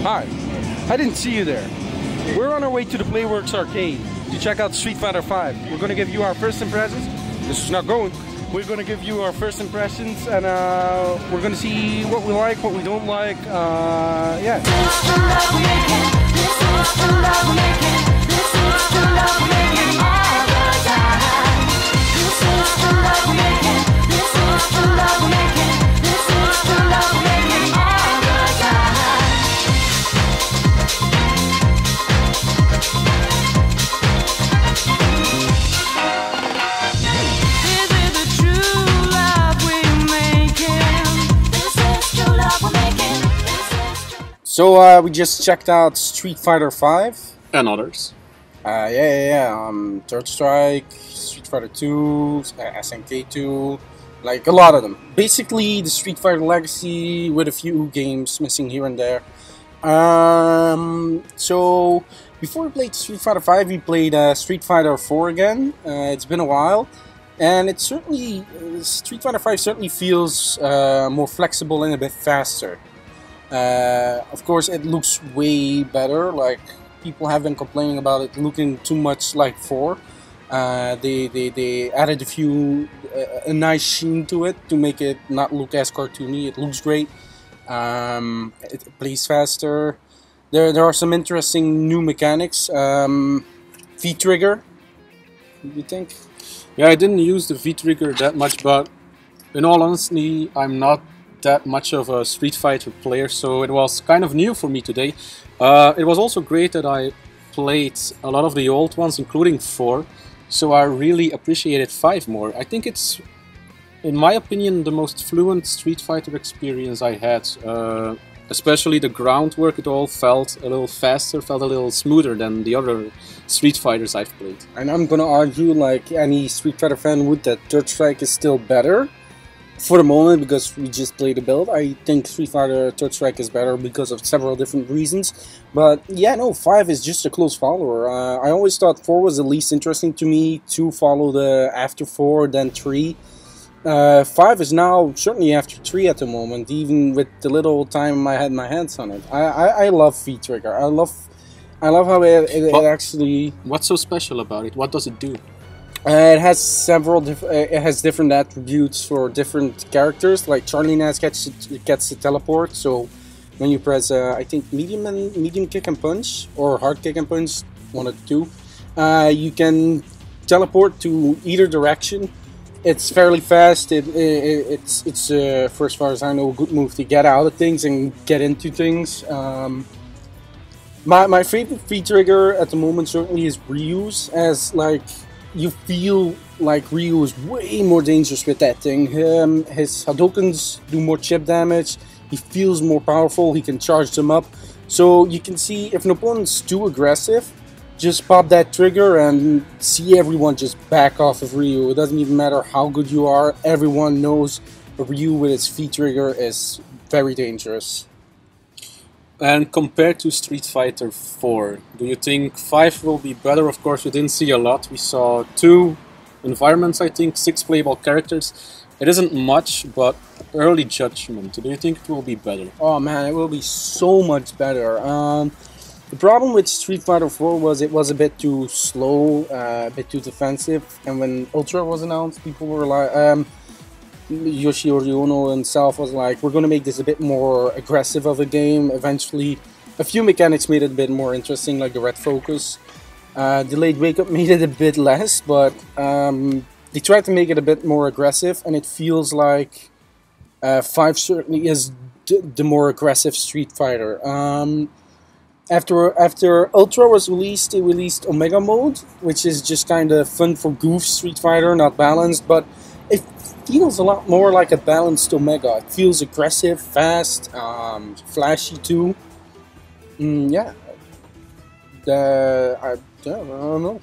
hi. I didn't see you there. We're on our way to the Playworks arcade to check out Street Fighter V. We're going to give you our first impressions. This is not going. We're going to give you our first impressions, and we're going to see what we like, what we don't like. Yeah. So we just checked out Street Fighter V. And others. Third Strike, Street Fighter 2, SNK 2, like a lot of them. Basically the Street Fighter legacy with a few games missing here and there. So before we played Street Fighter V, we played Street Fighter 4 again. It's been a while, and it certainly Street Fighter V certainly feels more flexible and a bit faster. Of course, it looks way better. Like, people have been complaining about it looking too much like 4. They added a nice sheen to it to make it not look as cartoony. It looks great. It plays faster. There are some interesting new mechanics. V-trigger, you think? Yeah, I didn't use the V-trigger that much, but in all honesty, I'm not that much of a Street Fighter player, so it was kind of new for me today. It was also great that I played a lot of the old ones, including 4, so I really appreciated 5 more. I think it's, in my opinion, the most fluent Street Fighter experience I had. Especially the groundwork, it all felt a little faster, felt a little smoother than the other Street Fighters I've played. And I'm gonna argue, like any Street Fighter fan would, that Third Strike is still better. For the moment, because we just played the build, I think Street Fighter Third Strike is better because of several different reasons. But yeah, no, 5 is just a close follower. I always thought 4 was the least interesting to me. 2 followed after 4, then 3. 5 is now certainly after 3 at the moment, even with the little time I had my hands on it. I love V-trigger. I love how it actually... What's so special about it? What does it do? It has different attributes for different characters. Like Charlie Nash gets to teleport, so when you press I think medium kick and punch, or hard kick and punch, one of the two, you can teleport to either direction. It's fairly fast. It's for as far as I know, a good move to get out of things and get into things. My favorite V-trigger at the moment certainly is Ryu's, as like, you feel like Ryu is way more dangerous with that thing. His Hadokens do more chip damage, he feels more powerful, he can charge them up. So you can see if an opponent's too aggressive, just pop that trigger and see everyone just back off of Ryu. It doesn't even matter how good you are, everyone knows Ryu with its V-trigger is very dangerous. And compared to Street Fighter 4, do you think 5 will be better? Of course, we didn't see a lot. We saw 2 environments, I think, 6 playable characters. It isn't much, but early judgment. Do you think it will be better? Oh man, it will be so much better. The problem with Street Fighter 4 was it was a bit too slow, a bit too defensive. And when Ultra was announced, people were like... Yoshihiro Ono himself was like, we're going to make this a bit more aggressive of a game. Eventually, a few mechanics made it a bit more interesting, like the red focus. Delayed wake up made it a bit less, but they tried to make it a bit more aggressive, and it feels like 5 certainly is the more aggressive Street Fighter. After Ultra was released, they released Omega Mode, which is just kind of fun for goof Street Fighter, not balanced, but it feels a lot more like a balanced Omega. It feels aggressive, fast, flashy too. Yeah. I don't know.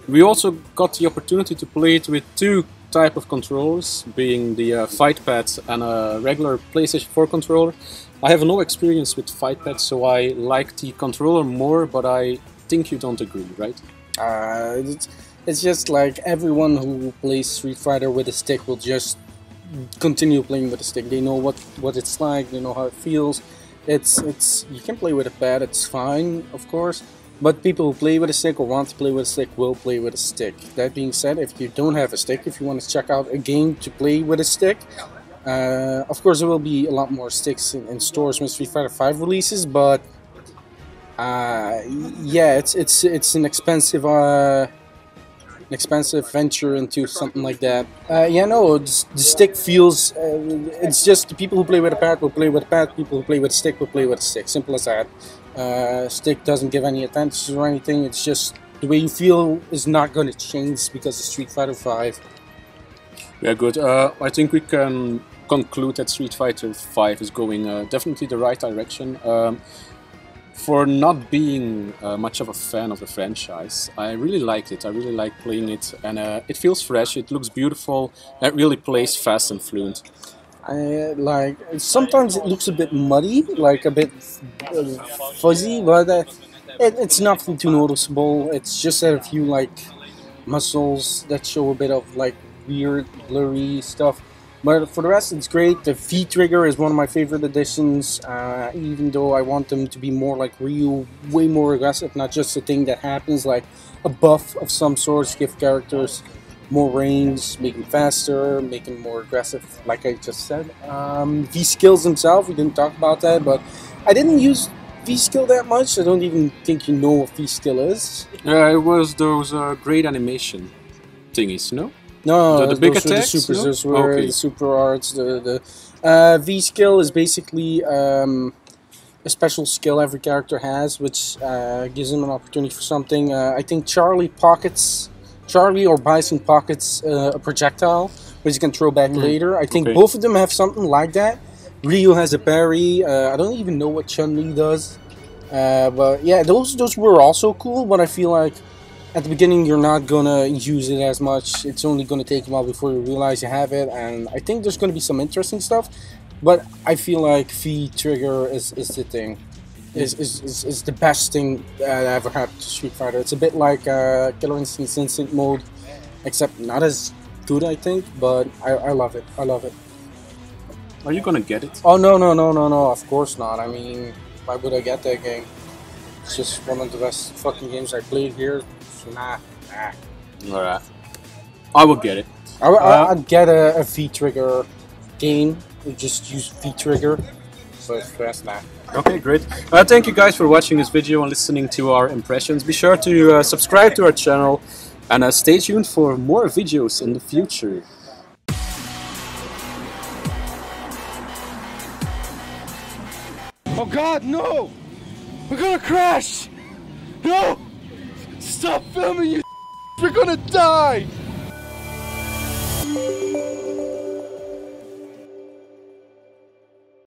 We also got the opportunity to play it with 2 type of controllers, being the Fight Pad and a regular PlayStation 4 controller. I have no experience with Fight Pad, so I like the controller more, but I think you don't agree, right? It's just like everyone who plays Street Fighter with a stick will just continue playing with a stick. They know what it's like, they know how it feels. It's you can play with a pad. It's fine, of course. But people who play with a stick or want to play with a stick will play with a stick. That being said, if you don't have a stick, if you want to check out a game to play with a stick, of course there will be a lot more sticks in stores when Street Fighter V releases. But yeah, it's an expensive venture into something like that. Yeah, no, the stick feels. It's just the people who play with a pad will play with a pad. People who play with a stick will play with a stick. Simple as that. Stick doesn't give any advantages or anything. It's just the way you feel is not going to change because of Street Fighter V. Yeah, good. I think we can conclude that Street Fighter V is going definitely the right direction. For not being much of a fan of the franchise, I really liked it. I really like playing it, and it feels fresh. It looks beautiful. It really plays fast and fluent. Like sometimes it looks a bit muddy, like a bit fuzzy, but it's nothing too noticeable. It's just a few like muscles that show a bit of like weird blurry stuff. But for the rest, it's great. The V trigger is one of my favorite additions, even though I want them to be more like Ryu, way more aggressive, not just a thing that happens, like a buff of some sort, give characters more range, make them faster, make them more aggressive, like I just said. V skills themselves, we didn't talk about that, but I didn't use V skill that much. I don't even think you know what V skill is. It was those great animation thingies, no? No, the big those attacks, were the supers. no? Those were Okay. the super arts. The V skill is basically a special skill every character has, which gives them an opportunity for something. I think Charlie or Bison pockets a projectile, which you can throw back later. I think Okay. both of them have something like that. Ryu has a parry. I don't even know what Chun-Li does. But yeah, those were also cool, but I feel like at the beginning you're not gonna use it as much. It's only gonna take a while before you realize you have it, and I think there's gonna be some interesting stuff. But I feel like V trigger is the thing. Is the best thing that ever happened to Street Fighter. It's a bit like Killer Instinct mode, except not as good, I think. But I love it. I love it. Are you gonna get it? Oh no. Of course not. I mean, why would I get that game? It's just one of the best fucking games I played here. So nah. Alright. I will get it. I'd get a V trigger game. Just use V trigger. So it's fast nah. Okay, great. Thank you guys for watching this video and listening to our impressions. Be sure to subscribe to our channel and stay tuned for more videos in the future. Oh God, no! We're gonna crash! No! Stop filming, you! We're gonna die!